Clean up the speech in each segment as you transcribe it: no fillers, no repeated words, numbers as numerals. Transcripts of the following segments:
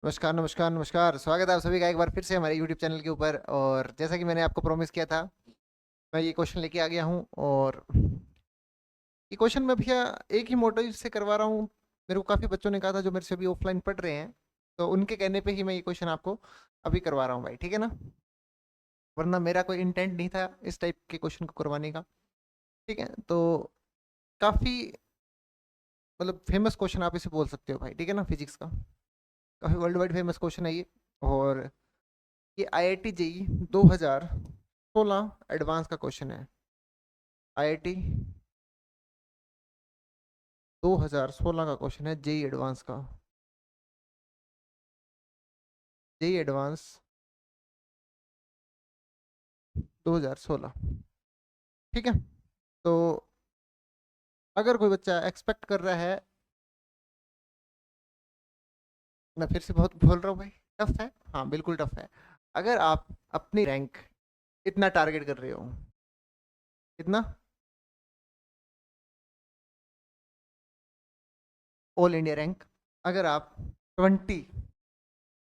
नमस्कार नमस्कार नमस्कार, स्वागत है आप सभी का एक बार फिर से हमारे यूट्यूब चैनल के ऊपर। और जैसा कि मैंने आपको प्रॉमिस किया था, मैं ये क्वेश्चन लेके आ गया हूँ। और ये क्वेश्चन मैं भैया एक ही मोटिव से करवा रहा हूँ। मेरे को काफ़ी बच्चों ने कहा था जो मेरे से अभी ऑफलाइन पढ़ रहे हैं, तो उनके कहने पे ही मैं ये क्वेश्चन आपको अभी करवा रहा हूँ भाई, ठीक है ना। वरना मेरा कोई इंटेंट नहीं था इस टाइप के क्वेश्चन को करवाने का। ठीक है, तो काफ़ी मतलब फेमस क्वेश्चन आप इसे बोल सकते हो भाई, ठीक है ना, फिजिक्स का काफ़ी वर्ल्ड वाइड फेमस क्वेश्चन है ये। और ये IIT जेई 2016 एडवांस का क्वेश्चन है। IIT 2016 का क्वेश्चन है, जेई एडवांस का। जेई एडवांस 2016, ठीक है। तो अगर कोई बच्चा एक्सपेक्ट कर रहा है, मैं फिर से बहुत बोल रहा हूँ भाई, टफ है, हाँ बिल्कुल टफ है। अगर आप अपनी रैंक इतना टारगेट कर रहे हो, इतना ऑल इंडिया रैंक, अगर आप 20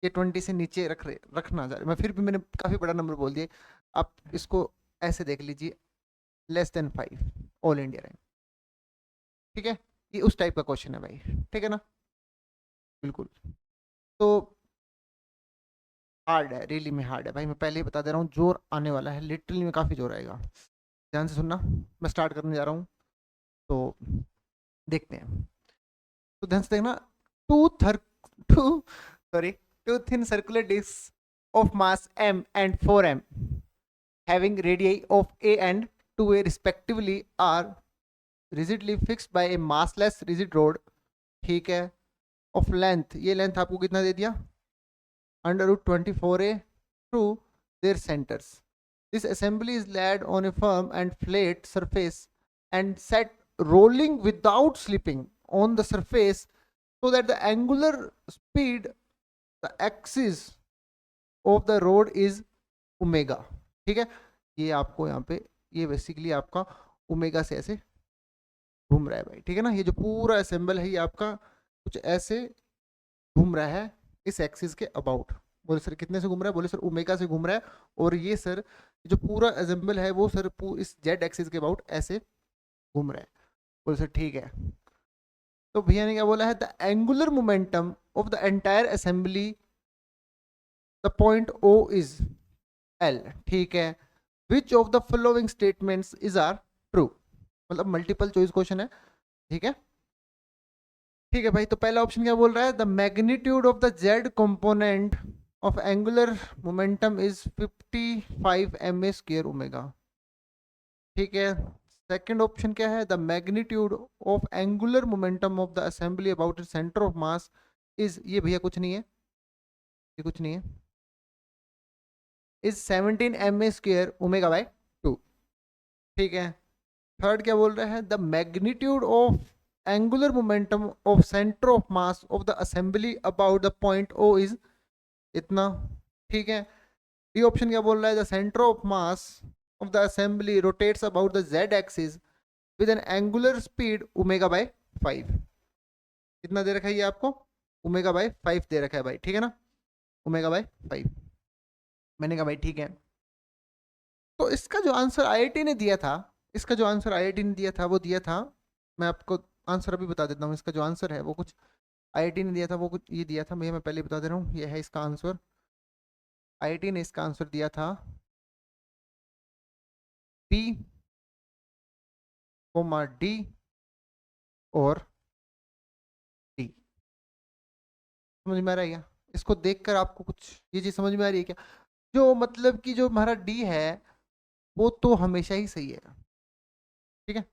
ये 20 से नीचे रखना चाह रहे, मैं फिर भी मैंने काफ़ी बड़ा नंबर बोल दिया, आप इसको ऐसे देख लीजिए, less than 5 all India rank, ठीक है। ये उस टाइप का क्वेश्चन है भाई, ठीक है ना, बिल्कुल। तो हार्ड है, रियली में हार्ड है भाई, मैं पहले ही बता दे रहा हूँ, जोर आने वाला है, लिटरली में काफ़ी जोर आएगा। ध्यान से सुनना, मैं स्टार्ट करने जा रहा हूँ, तो देखते हैं। तो ध्यान से देखना। टू थर two sorry two thin circular disc of mass m and 4m having radii of a and 2a respectively are rigidly fixed by a massless rigid rod, ठीक है, ऑफ लेंथ, ये लेंथ आपको कितना दे दिया, √24a through their centers. This assembly is laid on a firm and flat surface and set rolling without slipping on the surface so that the angular speed, the axis of the rod is omega, ठीक है। ये आपको यहाँ पे, ये basically आपका omega से ऐसे घूम रहा है भाई, ठीक है ना। ये जो पूरा असेंबल है ये आपका कुछ ऐसे घूम रहा है इस एक्सिस के अबाउट। बोले सर कितने से घूम रहा है, बोले सर ओमेगा से घूम रहा है। और ये सर जो पूरा असेंबल है वो सर इस जेड एक्सिस के अबाउट ऐसे घूम रहा है। बोले सर ठीक है। तो भैया ने क्या बोला है, the angular momentum of the entire assembly, the point O is L, ठीक है। Which of the following statements is are true, मतलब मल्टीपल चॉइस क्वेश्चन है, ठीक है। ठीक है भाई, तो पहला ऑप्शन क्या बोल रहा है, the magnitude of the Z component of angular momentum is 55 ma² omega, ठीक है। सेकंड ऑप्शन क्या है, the magnitude of angular momentum of the assembly about centre of mass is, ये भैया कुछ नहीं है, ये कुछ नहीं है, इज 17 ma² ओमेगा बाय 2, ठीक है। थर्ड क्या बोल रहा है, the magnitude of angular momentum of centre of mass of the assembly about the point O is इतना, ठीक है। डी ऑप्शन क्या बोल रहा है, the centre of mass of the assembly rotates about the Z axis with an angular speed omega by 5, कितना दे रखा है ये आपको, ओमेगा बाय 5 दे रखा है भाई, ठीक है ना, ओमेगा बाय 5। मैंने कहा भाई ठीक है। तो इसका जो आंसर आईआईटी ने दिया था, इसका जो आंसर आईआईटी ने दिया था वो दिया था, मैं आपको आंसर अभी बता देता हूँ। इसका जो आंसर है वो कुछ आईआईटी ने दिया था, वो कुछ ये दिया था, मैं पहले बता दे रहा हूँ, ये है इसका आंसर। आईआईटी ने इसका आंसर दिया था पी कोमा डी और डी। समझ में आ रहा है क्या, इसको देखकर आपको कुछ ये चीज समझ में आ रही है क्या, जो मतलब कि जो हमारा डी है वो तो हमेशा ही सही है, ठीक है।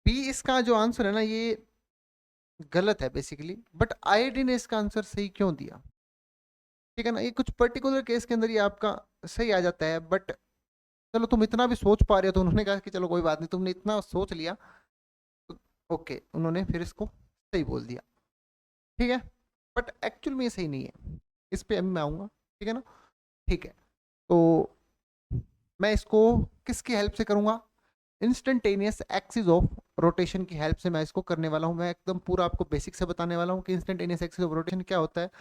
बी इसका जो आंसर है ना ये गलत है बेसिकली, बट आईआईटी ने इसका आंसर सही क्यों दिया, ठीक है ना। ये कुछ पर्टिकुलर केस के अंदर ये आपका सही आ जाता है, बट चलो तुम इतना भी सोच पा रहे हो, तो उन्होंने कहा कि चलो कोई बात नहीं, तुमने इतना सोच लिया, तो ओके, उन्होंने फिर इसको सही बोल दिया, ठीक है। बट एक्चुअल में ये सही नहीं है, इस पे अभी मैं आऊंगा, ठीक है ना। ठीक है, तो मैं इसको किसकी हेल्प से करूंगा, इंस्टेंटेनियस एक्सिस ऑफ रोटेशन की हेल्प से मैं इसको करने वाला हूँ। मैं एकदम पूरा आपको बेसिक से बताने वाला हूँ कि इंस्टेंटेनियस एक्सिस ऑफ रोटेशन क्या होता है,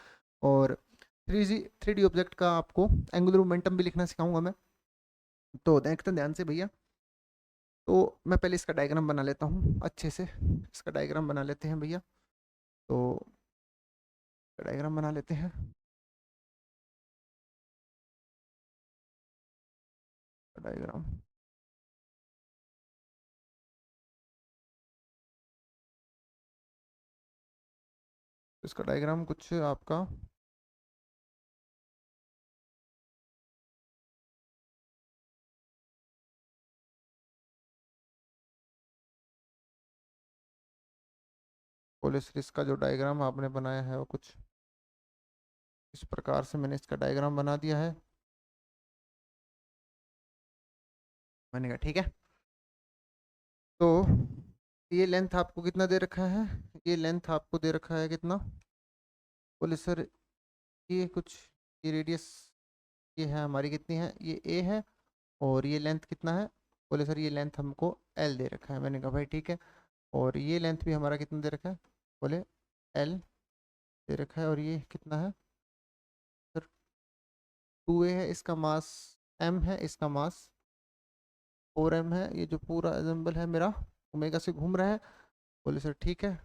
और 3D ऑब्जेक्ट का आपको एंगुलर मोमेंटम भी लिखना सिखाऊंगा मैं। तो देखते हैं ध्यान से भैया। तो मैं पहले इसका डायग्राम बना लेता हूँ अच्छे से, इसका डायग्राम बना लेते हैं भैया। तो डायग्राम बना लेते हैं, डायग्राम। इसका डायग्राम कुछ आपका पोलिस का जो डायग्राम आपने बनाया है वो कुछ इस प्रकार से मैंने इसका डायग्राम बना दिया है। मैंने कहा ठीक है। तो ये लेंथ आपको कितना दे रखा है, ये लेंथ आपको दे रखा है कितना, बोले सर ये कुछ, ये रेडियस ये है हमारी कितनी है, ये ए है, और ये लेंथ कितना है, बोले सर ये लेंथ हमको एल दे रखा है। मैंने कहा भाई ठीक है, और ये लेंथ भी हमारा कितना दे रखा है, बोले एल दे रखा है, और ये कितना है सर 2a है, इसका मास m है, इसका मास 4m है। ये जो पूरा एग्जाम्पल है मेरा ओमेगा से घूम रहा है, बोले सर ठीक है।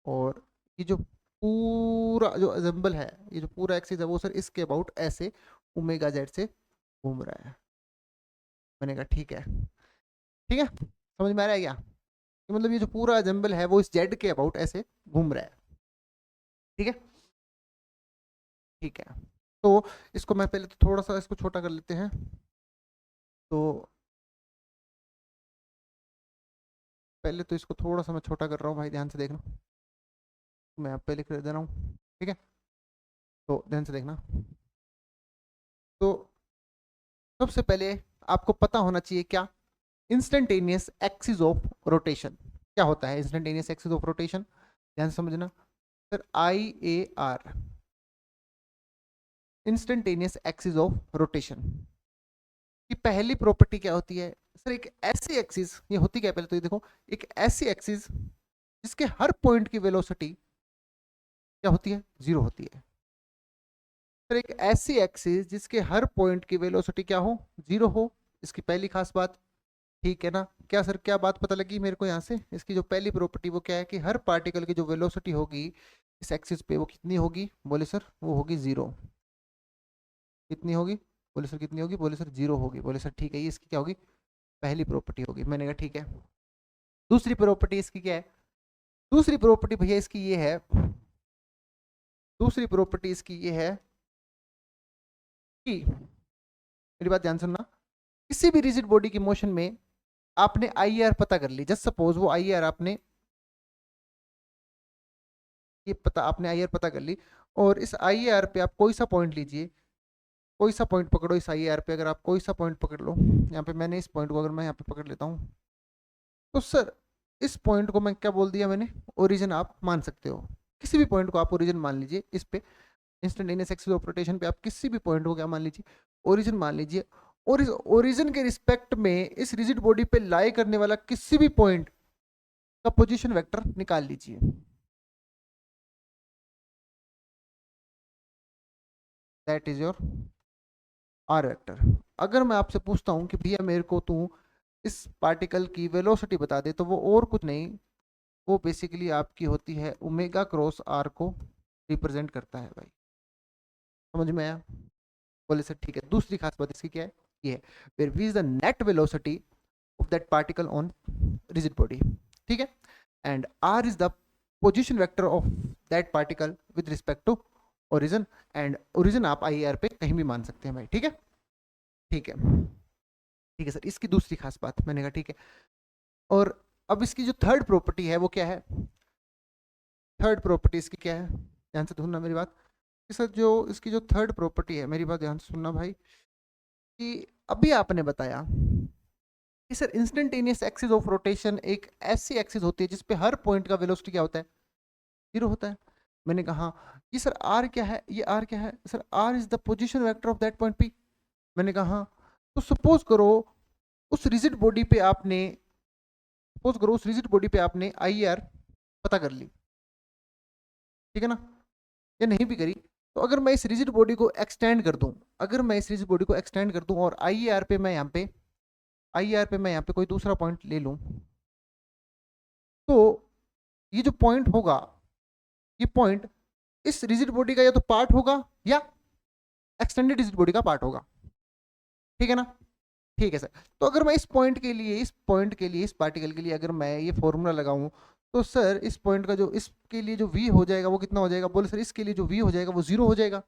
और ये जो पूरा जो एग्जाम्पल है, ये जो पूरा एक्सिस है वो सर इसके अबाउट ऐसे ओमेगा जेड से घूम रहा है। मैंने कहा ठीक है, ठीक है, समझ में आ रहा है क्या, कि मतलब ये जो पूरा एग्जाम्पल है वो इस जेड के अबाउट ऐसे घूम रहा है। ठीक है, ठीक है। तो इसको मैं पहले तो थोड़ा सा इसको छोटा कर लेते हैं। तो पहले तो इसको थोड़ा सा मैं छोटा कर रहा हूँ भाई, ध्यान से देखना, मैं आप पे लिख दे रहा हूँ, ठीक है। तो ध्यान से देखना। तो सबसे पहले आपको पता होना चाहिए क्या, इंस्टेंटेनियस एक्सिस ऑफ रोटेशन क्या होता है। इंस्टेंटेनियस एक्सिस ऑफ रोटेशन ध्यान से समझना sir, IAR, instantaneous axis of rotation की पहली प्रॉपर्टी क्या होती है सर, एक ऐसी एक्सिस, ये होती क्या है पहले तो ये देखो, एक ऐसी एक्सिस जिसके हर पॉइंट की वेलोसिटी क्या होती है, जीरो होती है। फिर एक ऐसी एक्सिस जिसके हर पॉइंट की वेलोसिटी क्या हो, जीरो हो, इसकी पहली खास बात। ठीक है ना, क्या सर क्या बात पता लगी मेरे को यहाँ से, इसकी जो पहली प्रॉपर्टी वो क्या है कि हर पार्टिकल की जो वेलोसिटी होगी इस एक्सिस पे वो कितनी होगी, बोले सर वो होगी जीरो। कितनी होगी, बोले सर कितनी होगी, बोले सर जीरो होगी। बोले सर ठीक है, ये इसकी क्या होगी, पहली प्रॉपर्टी होगी। मैंने कहा ठीक है। दूसरी प्रॉपर्टी इसकी क्या है, दूसरी प्रॉपर्टी भैया इसकी ये है, दूसरी प्रॉपर्टी इसकी ये है कि, मेरी बात ध्यान सुनना, किसी भी रिजिड बॉडी की मोशन में आपने IR पता कर ली, जस्ट सपोज वो IR आपने ये पता, आपने IR पता कर ली, और इस IR पे आप कोई सा पॉइंट लीजिए, कोई सा पॉइंट पकड़ो इस IR पे, अगर आप कोई सा पॉइंट पकड़ लो, यहाँ पे मैंने इस पॉइंट को अगर मैं यहाँ पे पकड़ लेता हूँ, तो सर इस पॉइंट को मैं क्या बोल दिया मैंने, ओरिजिन आप मान सकते हो। किसी भी पॉइंट को आप ओरिजिन मान लीजिए, इस पे इंस्टेंटेनियस एक्सिस ऑफ रोटेशन पे आप किसी भी पॉइंट को क्या मान लीजिए, ओरिजिन मान लीजिए, और इस ओरिजिन के रिस्पेक्ट में इस रिजिड बॉडी पे लाई करने वाला किसी भी पॉइंट का पोजीशन वेक्टर निकाल लीजिए। That is your R vector. अगर मैं आपसे पूछता हूं कि भैया मेरे को तू इस पार्टिकल की वेलोसिटी बता दे, तो वो और कुछ नहीं, वो बेसिकली आपकी होती है ओमेगा क्रॉस आर को रिप्रेजेंट करता है भाई। समझ में आया, बोले सर ठीक है। दूसरी खास बात इसकी क्या है, ये है where V is the net velocity of that particle on rigid body, ठीक है, and R is the position vector of that particle with respect to origin, and origin आप IAR पे कहीं भी मान सकते हैं भाई। ठीक है, ठीक है, ठीक है सर। इसकी दूसरी खास बात, मैंने कहा ठीक है। और अब इसकी जो थर्ड प्रॉपर्टी है वो क्या है, थर्ड प्रॉपर्टी इसकी क्या है, ध्यान से सुनना मेरी बात। सर जो इसकी जो थर्ड प्रॉपर्टी है, मेरी बात ध्यान से सुनना भाई, कि अभी आपने बताया कि sir instantaneous axis of rotation एक ऐसी एक्सिस होती है जिसपे हर पॉइंट का वेलोसिटी क्या होता है, जीरो होता है। मैंने कहा हाँ, ये सर आर क्या है, ये आर क्या है sir, R is the position vector of that point P. मैंने कहा हाँ, तो सपोज करो उस रिजिड बॉडी पे आपने सपोज करो उस रिजिड बॉडी पे आपने आई आर पता कर ली, ठीक है ना, या नहीं भी करी, तो अगर मैं इस रिजिड बॉडी को एक्सटेंड कर दूं, अगर मैं इस रिजिड बॉडी को एक्सटेंड कर दूं और आई आर पे मैं यहाँ पे आई आर पे मैं यहाँ पे कोई दूसरा पॉइंट ले लूं, तो ये जो पॉइंट होगा, ये पॉइंट इस रिजिड बॉडी का या तो पार्ट होगा या एक्सटेंडेड रिजिड बॉडी का पार्ट होगा, ठीक है ना। ठीक है सर, तो अगर मैं इस पॉइंट के लिए, इस पॉइंट के लिए, इस पार्टिकल के लिए अगर मैं ये फॉर्मूला लगाऊं, तो सर इस पॉइंट का जो, इसके लिए जो v हो जाएगा वो कितना हो जाएगा? बोले सर इसके लिए जो v हो जाएगा वो 0 हो जाएगा।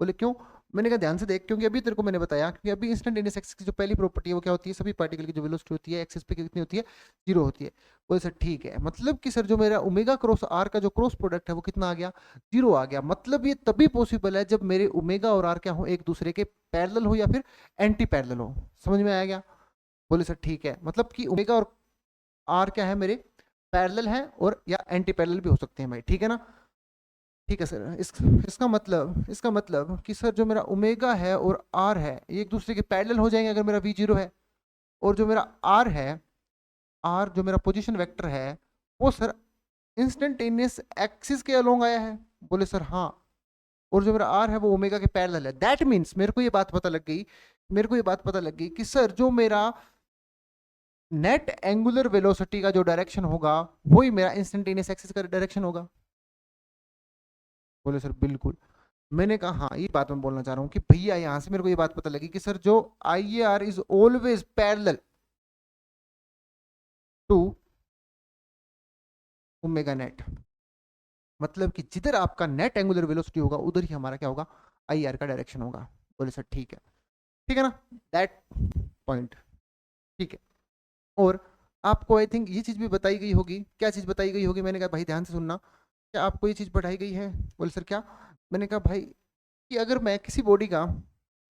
बोले क्यों? मैंने कहा ध्यान से देख, क्योंकि अभी तेरे को मैंने बताया कि अभी इंस्टेंटेनियस एक्सिस की जो पहली प्रॉपर्टी है वो क्या होती है, सभी पार्टिकल की जो वेलोसिटी होती है एक्सिस पे कितनी होती है? 0 होती है। बोले सर ठीक है, मतलब कि सर जो मेरा ओमेगा क्रॉस आर का जो क्रॉस प्रोडक्ट है वो कितना आ गया? 0 आ गया। मतलब ये तभी पॉसिबल है जब मेरे ओमेगा और आर क्या हो, एक दूसरे के पैरेलल हो या फिर एंटी पैरेलल हो। समझ में आया क्या? बोले सर ठीक है, मतलब कि ओमेगा और आर क्या है, मेरे पैरेलल हैं और या एंटी पैरेलल भी हो सकते हैं भाई, ठीक है ना। ठीक है सर, इसका मतलब कि सर जो मेरा ओमेगा है और आर है ये एक दूसरे के पैरेलल हो जाएंगे अगर मेरा वी 0 है, और जो मेरा आर है, आर जो मेरा पोजीशन वेक्टर है वो सर इंस्टेंटेनियस एक्सिस के अलोंग आया है। बोले सर हाँ, और जो मेरा आर है वो ओमेगा के पैरेलल है। दैट मीन्स मेरे को ये बात पता लग गई, मेरे को ये बात पता लग गई कि सर जो मेरा नेट एंगुलर वेलोसिटी का जो डायरेक्शन होगा वही मेरा इंस्टेंटेनियस एक्सिस का डायरेक्शन होगा। बोले सर बिल्कुल। मैंने कहा हाँ, ये बात मैं बोलना चाह रहा हूँ कि भैया यहां से मेरे को ये बात पता लगी कि सर जो I R is always parallel to omega net, मतलब कि जिधर आपका नेट एंगुलर वेलोसिटी होगा उधर ही हमारा क्या होगा, आई आर का डायरेक्शन होगा। बोले सर ठीक है ना, दैट पॉइंट, ठीक है। और आपको आई थिंक ये चीज भी बताई गई होगी, क्या चीज बताई गई होगी? मैंने कहा भाई ध्यान से सुनना, क्या आपको ये चीज पढ़ाई गई है? बोले सर क्या? मैंने कहा भाई कि अगर मैं किसी बॉडी का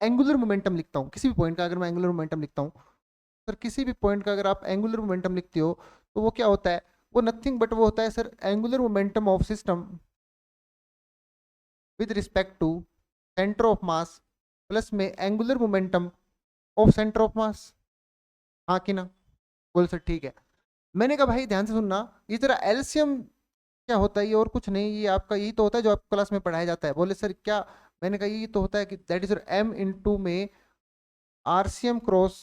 एंगुलर मोमेंटम लिखता हूँ, किसी भी पॉइंट का अगर मैं एंगुलर मोमेंटम लिखता हूँ, सर किसी भी पॉइंट का अगर आप एंगुलर मोमेंटम लिखते हो तो वो क्या होता है? वो नथिंग बट वो होता है sir angular momentum of system with respect to centre of mass plus में angular momentum of centre of mass. हाँ कि ना? बोल सर ठीक है। मैंने कहा भाई ध्यान से सुनना, ये तेरा एलसीएम क्या होता है? ये और कुछ नहीं, ये आपका यही तो होता है जो आपको क्लास में पढ़ाया जाता है। बोले सर क्या? मैंने कहा ये तो होता है कि दैट इज एम इंटू में RCM cross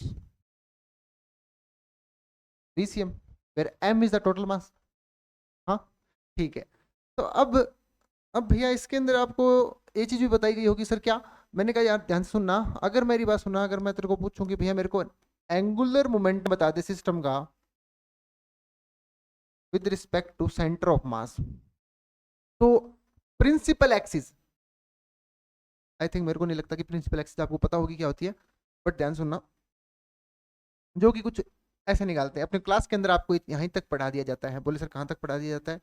VCM, where M is the total mass. हाँ ठीक है। तो अब भैया इसके अंदर आपको ये चीज भी बताई गई होगी सर क्या? मैंने कहा यार ध्यान से सुनना, अगर मेरी बात सुनना, अगर मैं तेरे को पूछूं कि भैया मेरे को एंगुलर मोमेंट बता दे सिस्टम का with respect to centre of mass, तो प्रिंसिपल एक्सिस, आई थिंक मेरे को नहीं लगता कि प्रिंसिपल एक्सिस आपको पता होगी क्या होती है, बट ध्यान सुनना, जो कि कुछ ऐसे निकालते हैं अपने क्लास के अंदर, आपको यहीं तक पढ़ा दिया जाता है। बोले सर कहाँ तक पढ़ा दिया जाता है?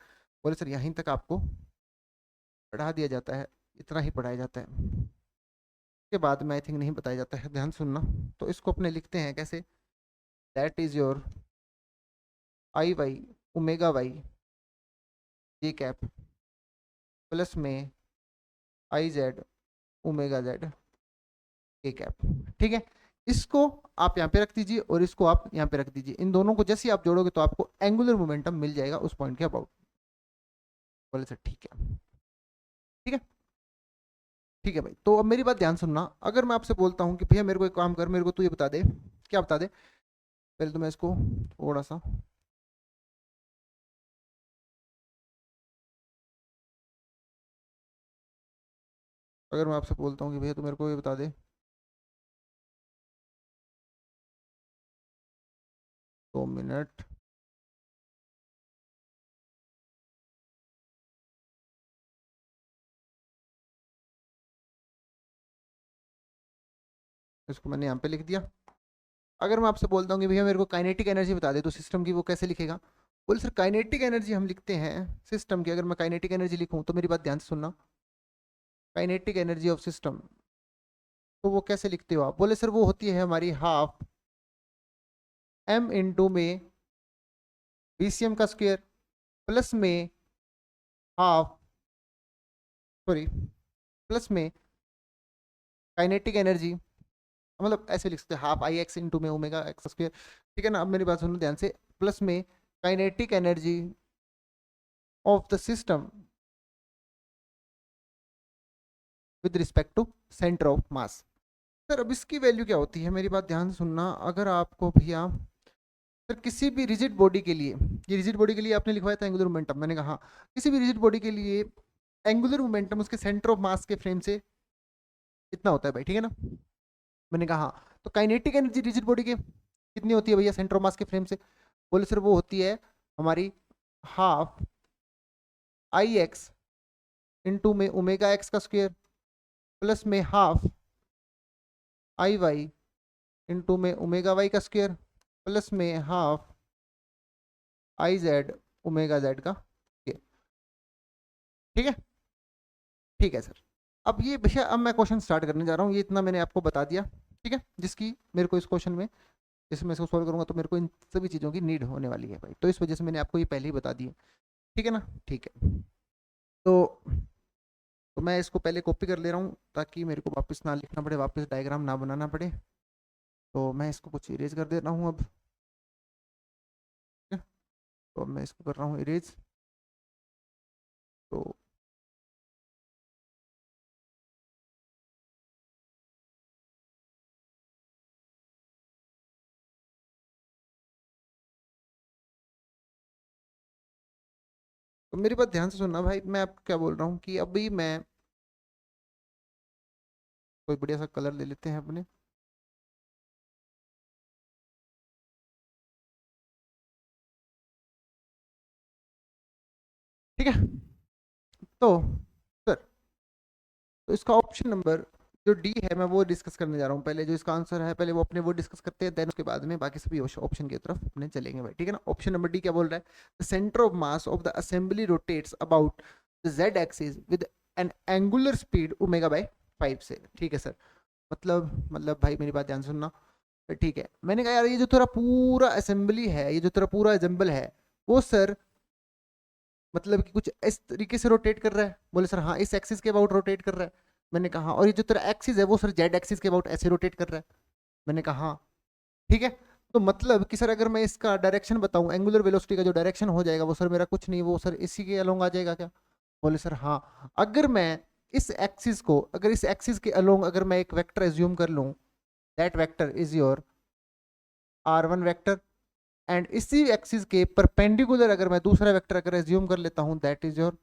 बोले सर यहीं तक आपको पढ़ा दिया जाता है, इतना ही पढ़ाया जाता है, के बाद में आई थिंक नहीं बताया जाता है। ध्यान सुनना, तो इसको अपने लिखते हैं कैसे? That is your I Y omega Y J cap plus में I Z omega Z K cap, ठीक है। इसको आप यहाँ पे रख दीजिए और इसको आप यहाँ पे रख दीजिए, इन दोनों को जैसे आप जोड़ोगे तो आपको एंगुलर मोमेंटम मिल जाएगा उस पॉइंट के अबाउट। बोले सर ठीक है, ठीक है, ठीक है भाई। तो अब मेरी बात ध्यान सुनना, अगर मैं आपसे बोलता हूँ कि भैया मेरे को एक काम कर, मेरे को तू ये बता दे, क्या बता दे? पहले तो मैं इसको थोड़ा सा, अगर मैं आपसे बोलता हूँ कि भैया तू मेरे को ये बता दे, 2 मिनट, इसको मैंने यहाँ पे लिख दिया। अगर मैं आपसे बोलता हूँ कि भैया मेरे को काइनेटिक एनर्जी बता दे तो सिस्टम की, वो कैसे लिखेगा? बोले सर काइनेटिक एनर्जी हम लिखते हैं सिस्टम की, अगर मैं काइनेटिक एनर्जी लिखूँ तो मेरी बात ध्यान से सुनना, काइनेटिक एनर्जी ऑफ सिस्टम, तो वो कैसे लिखते हो आप? बोले सर वो होती है हमारी हाफ एम इंटू में बीसीएम का स्क्वायर प्लस में हाफ, सॉरी, प्लस में काइनेटिक एनर्जी, मतलब ऐसे लिख सकते हैं हाफ आई एक्स इंटू में ओमेगा एक्स स्क्वायर, ठीक है ना। अब मेरी बात सुनो ध्यान से, प्लस में kinetic energy of the system with respect to centre of mass. Sir अब इसकी वैल्यू क्या होती है, मेरी बात ध्यान से सुनना। अगर आपको भैया सर किसी भी रिजिड बॉडी के लिए, ये रिजिड बॉडी के लिए आपने लिखवाया था एंगुलर मोमेंटम, मैंने कहा हाँ, किसी भी रिजिड बॉडी के लिए एंगुलर मोमेंटम उसके सेंटर ऑफ मास के फ्रेम से इतना होता है भाई, ठीक है ना। मैंने कहा हाँ, तो काइनेटिक एनर्जी रिजिड बॉडी के कितनी होती है भैया सेंटर ऑफ मास के फ्रेम से? बोले सर वो होती है हमारी हाफ आई एक्स इंटू में ओमेगा एक्स का स्क्वायर प्लस में हाफ आई वाई इंटू में ओमेगा वाई का स्क्वायर प्लस में half I Z omega Z का स्क्वायर। ठीक है, ठीक है सर। अब ये विषय, अब मैं क्वेश्चन स्टार्ट करने जा रहा हूँ, ये इतना मैंने आपको बता दिया, ठीक है, जिसकी मेरे को इस क्वेश्चन में, जैसे मैं इसको सॉल्व करूंगा तो मेरे को इन सभी चीज़ों की नीड होने वाली है भाई, तो इस वजह से मैंने आपको ये पहले ही बता दी है, ठीक है ना। ठीक है, तो मैं इसको पहले कॉपी कर ले रहा हूँ ताकि मेरे को वापस ना लिखना पड़े, वापस डायग्राम ना बनाना पड़े। तो मैं इसको कुछ इरेज कर दे रहा हूँ अब, ठीक है? तो अब मैं इसको कर रहा हूँ इरेज। तो मेरी बात ध्यान से सुनना भाई, मैं आपको क्या बोल रहा हूँ कि अभी मैं कोई बढ़िया सा कलर ले लेते हैं अपने। ठीक है, तो सर, तो इसका ऑप्शन नंबर जो डी है मैं वो डिस्कस करने जा रहा हूँ पहले, जो इसका आंसर है पहले वो अपने वो डिस्कस करते हैं, देन उसके बाद में बाकी सभी ऑप्शन की तरफ अपने चलेंगे भाई, ठीक है ना। ऑप्शन नंबर डी क्या बोल रहा है? The centre of mass of the assembly rotates about the Z axis with an angular speed omega by 5 से। ठीक है सर, मतलब भाई मेरी बात ध्यान सुनना, ठीक है। मैंने कहा यार ये जो तेरा पूरा असेंबली है, ये जो तेरा पूरा एग्जाम्पल है वो सर मतलब कि कुछ इस तरीके से रोटेट कर रहा है? बोले सर हाँ, इस एक्सिस के अबाउट रोटेट कर रहा है। मैंने कहा हाँ, और ये जो तेरा एक्सिस है वो सर जेड एक्सिस के अबाउट ऐसे रोटेट कर रहा है। मैंने कहा हाँ, ठीक है। तो मतलब कि सर अगर मैं इसका डायरेक्शन बताऊं, एंगुलर वेलोसिटी का जो डायरेक्शन हो जाएगा वो सर मेरा कुछ नहीं, वो सर इसी के अलोंग आ जाएगा क्या? बोले सर हाँ, अगर मैं इस एक्सिस को, अगर इस एक्सिस के अलोंग अगर मैं एक वेक्टर एज्यूम कर लूं, that vector is your r1 vector, and इसी एक्सिस के परपेंडिकुलर अगर मैं दूसरा वेक्टर अगर एज्यूम कर लेता हूं, that is your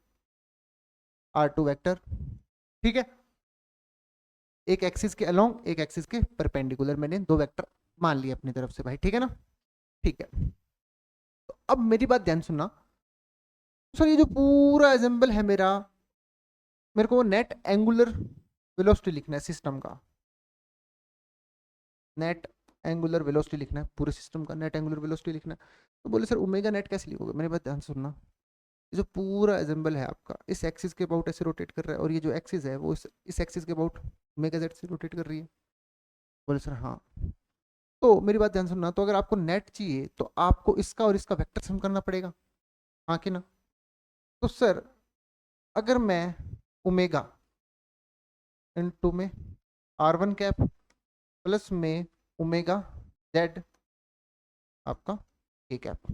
r2 vector. ठीक है, एक एक्सिस के अलोंग एक एक्सिस के परपेंडिकुलर मैंने दो वेक्टर मान लिए अपनी तरफ से भाई, ठीक है ना। ठीक है, तो अब मेरी बात ध्यान सुनना सर, ये जो पूरा एग्जाम्पल है मेरा, मेरे को नेट एंगुलर वेलोसिटी लिखना है सिस्टम का, नेट एंगुलर वेलोसिटी लिखना है पूरे सिस्टम का, नेट एंगुलर वेलोसिटी लिखना है। तो बोले सर ओमेगा नेट कैसे लिखोगे? मेरी बात ध्यान से सुनना, ये जो पूरा एग्जाम्पल है आपका इस एक्सिस के अबाउट ऐसे रोटेट कर रहा है, और ये जो एक्सिस है वो इस एक्सिस के अबाउट ओमेगा जेड से रोटेट कर रही है। बोले सर हाँ, तो मेरी बात ध्यान सुनना, तो अगर आपको नेट चाहिए तो आपको इसका और इसका वेक्टर सम करना पड़ेगा, हाँ कि ना। तो सर अगर मैं ओमेगा इनटू में r1 कैप प्लस में ओमेगा जेड आपका के कैप,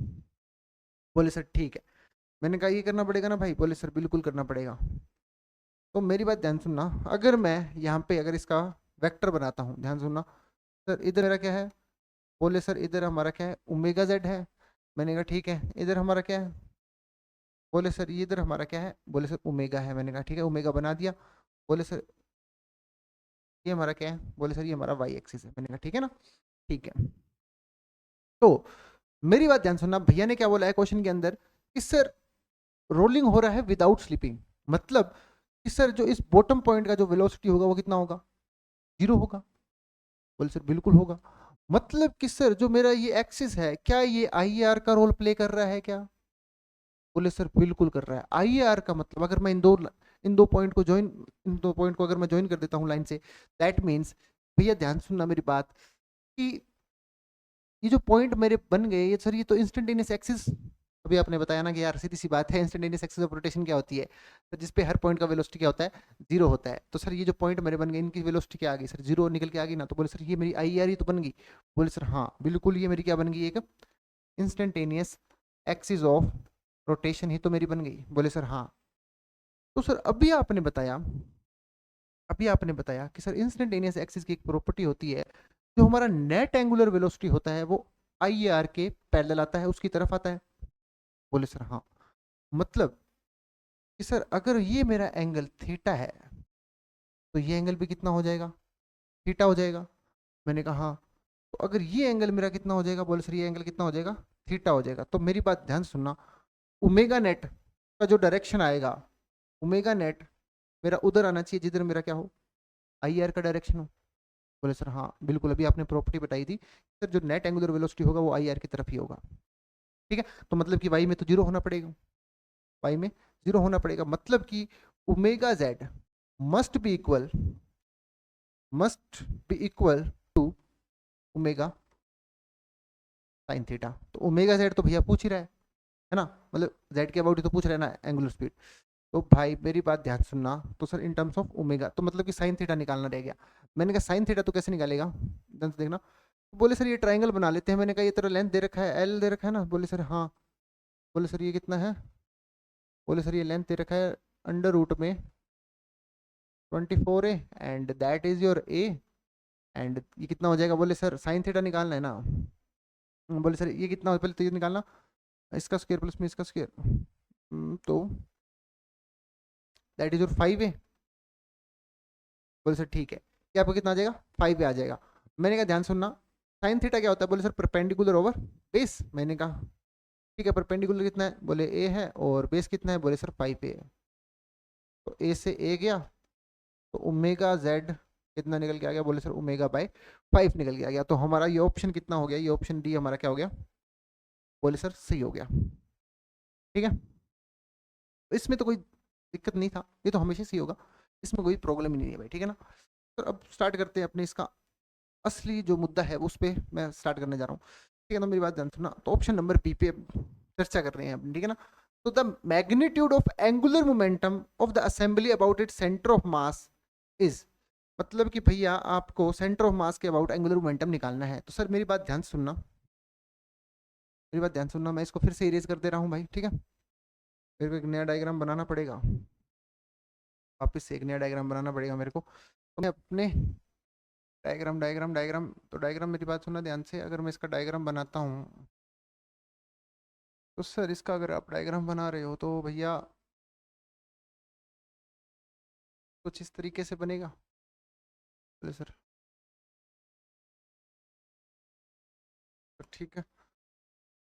बोले सर ठीक है। मैंने कहा ये करना पड़ेगा ना भाई? बोले सर बिल्कुल करना पड़ेगा। तो मेरी बात ध्यान सुनना, अगर मैं यहाँ पे अगर इसका वेक्टर बनाता हूँ, ध्यान सुनना सर, इधर मेरा क्या है? बोले सर इधर हमारा क्या है? ओमेगा जेड है। मैंने कहा ठीक है, इधर हमारा क्या है? बोले सर ये इधर हमारा क्या है? बोले सर ओमेगा है। मैंने कहा ठीक है, ओमेगा बना दिया। बोले सर ये हमारा क्या है? बोले सर ये हमारा वाई एक्सिस है। मैंने कहा ठीक है ना, ठीक है। तो मेरी बात ध्यान सुनना, भैया ने क्या बोला है क्वेश्चन के अंदर कि सर रोलिंग हो रहा है विदाउट स्लिपिंग, मतलब कि सर जो इस बॉटम पॉइंट का जो वेलोसिटी होगा वो कितना होगा? 0 होगा। बोले सर बिल्कुल होगा। मतलब कि सर जो मेरा ये एक्सिस है, क्या ये आई आर का रोल प्ले कर रहा है क्या? बोले सर बिल्कुल कर रहा है। आई आर का मतलब अगर मैं इन दो पॉइंट को ज्वाइन, इन दो पॉइंट को अगर मैं ज्वाइन कर देता हूँ लाइन से, दैट मीन्स, भैया ध्यान सुनना मेरी बात, कि ये जो पॉइंट मेरे बन गए ये सर, ये तो इंस्टेंटेनियस एक्सिस, अभी आपने बताया ना कि यार सीधी सी बात है, इंस्टेंटेनियस एक्सिस ऑफ रोटेशन क्या होती है? तो जिस पे हर पॉइंट का वेलोसिटी क्या होता है? 0 होता है। तो सर ये जो पॉइंट मेरे बन गए इनकी वेलोसिटी क्या आ गई सर? 0 निकल के आ गई ना। तो बोले सर ये मेरी आई आर ही तो बन गई। बोले सर हाँ बिल्कुल, ये मेरी क्या बन गई? एक इंस्टेंटेनियस एक्सिस ऑफ रोटेशन ही तो मेरी बन गई। बोले सर हाँ। तो सर अभी आपने बताया कि सर इंस्टेंटेनियस एक्सिस की एक प्रॉपर्टी होती है, जो हमारा नेट एंगुलर वेलोसिटी होता है वो आई आर के पैरेलल आता है, उसकी तरफ आता है। बोले सर हाँ। मतलब कि सर अगर ये मेरा एंगल थीटा है तो ये एंगल भी कितना हो जाएगा, थीटा हो जाएगा। मैंने कहा हाँ। तो अगर ये एंगल मेरा कितना हो जाएगा, बोले सर ये एंगल कितना हो जाएगा, थीटा हो जाएगा। तो मेरी बात ध्यान सुनना, ओमेगा नेट का जो डायरेक्शन आएगा, ओमेगा नेट मेरा उधर आना चाहिए जिधर मेरा क्या हो, आई आर का डायरेक्शन हो। बोले सर हाँ बिल्कुल, अभी आपने प्रॉपर्टी बताई थी सर, जो नेट एंगुलर वेलोसिटी होगा वो आई आर की तरफ ही होगा। ठीक है, तो मतलब कि वाई में तो जीरो होना पड़ेगा, वाई में जीरो होना पड़ेगा, मतलब कि omega Z must be equal to omega sine theta. तो ओमेगा जेड तो भैया पूछ ही रहा है ना, मतलब जेड के अबाउट ही तो पूछ रहा है ना एंगुलर स्पीड। तो भाई मेरी बात ध्यान सुनना, तो sir in terms of omega, तो मतलब कि साइन थीटा निकालना रह गया। मैंने कहा साइन थीटा तो कैसे निकालेगा, ध्यान से देखना। बोले सर ये ट्राइंगल बना लेते हैं। मैंने कहा ये तेरा लेंथ दे रखा है, एल दे रखा है ना। बोले सर हाँ। बोले सर ये कितना है, बोले सर ये लेंथ दे रखा है अंडर रूट में 24 A and that is your A, and ये कितना हो जाएगा, बोले सर साइन थीटा निकालना है ना। बोले सर ये कितना हो, पहले तो ये निकालना, इसका स्क्वायर प्लस में इसका स्क्वायर, तो दैट इज योर 5 ए। बोले सर ठीक है, ये आपको कितना आ जाएगा, 5 ए आ जाएगा। मैंने कहा ध्यान सुनना, साइन थीटा क्या होता है, बोले सर परपेंडिकुलर ओवर बेस। मैंने कहा ठीक है, परपेंडिकुलर कितना है, बोले ए है, और बेस कितना है, बोले सर 5 ए है। तो ए से ए गया, तो ओमेगा जेड कितना निकल के आ गया, बोले सर ओमेगा बाय 5 निकल के आ गया। तो हमारा ये ऑप्शन कितना हो गया, ये ऑप्शन डी हमारा क्या हो गया, बोले सर सही हो गया। ठीक है, इसमें तो कोई दिक्कत नहीं था, ये तो हमेशा सही होगा, इसमें कोई प्रॉब्लम ही नहीं है भाई। ठीक है ना, तो अब स्टार्ट करते हैं अपने इसका असली जो मुद्दा है उस पर मैं स्टार्ट करने जा रहा हूँ। ठीक है ना, मेरी बात ध्यान सुनना। तो ऑप्शन नंबर बी पे चर्चा कर रहे हैं अपन, ठीक है ना। तो the magnitude of angular momentum of the assembly about it centre of mass is, मतलब कि भैया आपको सेंटर ऑफ मास के अबाउट एंगुलर मोमेंटम निकालना है। तो सर मेरी बात ध्यान सुनना, मेरी बात ध्यान सुनना, मैं इसको फिर से इरेज कर दे रहा हूँ भाई। ठीक है, मेरे को एक नया डायग्राम बनाना पड़ेगा, वापस से एक नया डायग्राम बनाना पड़ेगा मेरे को। तो मैं अपने डायग्राम मेरी बात सुनना ध्यान से। अगर मैं इसका डायग्राम बनाता हूँ तो सर इसका अगर आप डायग्राम बना रहे हो तो भैया कुछ इस तरीके से बनेगा। बोले सर तो ठीक है,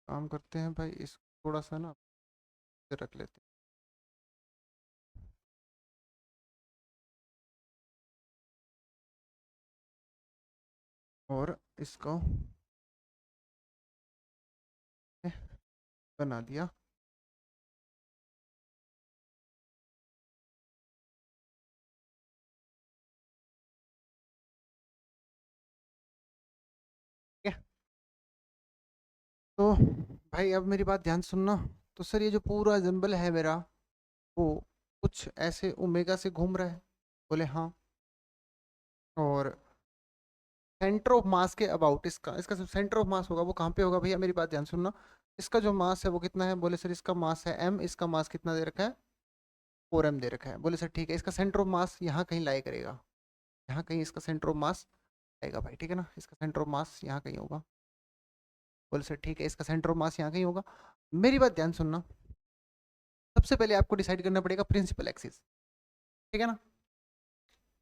काम करते हैं भाई, इस थोड़ा सा ना रख लेते हैं और इसको बना दिया। ठीक है, तो भाई अब मेरी बात ध्यान सुनना। तो सर ये जो पूरा जंबल है मेरा, वो कुछ ऐसे ओमेगा से घूम रहा है। बोले हाँ, और सेंटर ऑफ मास के अबाउट इसका इसका जो सेंटर ऑफ मास होगा वो कहाँ पे होगा भैया, मेरी बात ध्यान सुनना। इसका जो मास है वो कितना है, बोले सर इसका मास है m, इसका मास कितना दे रखा है 4m दे रखा है। बोले सर ठीक है, इसका सेंटर ऑफ मास यहाँ कहीं लाई करेगा, यहाँ कहीं इसका सेंटर ऑफ मास आएगा भाई। ठीक है ना, इसका सेंटर ऑफ मास यहाँ कहीं होगा। बोले सर ठीक है, इसका सेंटर ऑफ मास यहाँ कहीं होगा। मेरी बात ध्यान सुनना, सबसे पहले आपको डिसाइड करना पड़ेगा प्रिंसिपल एक्सिस। ठीक है ना,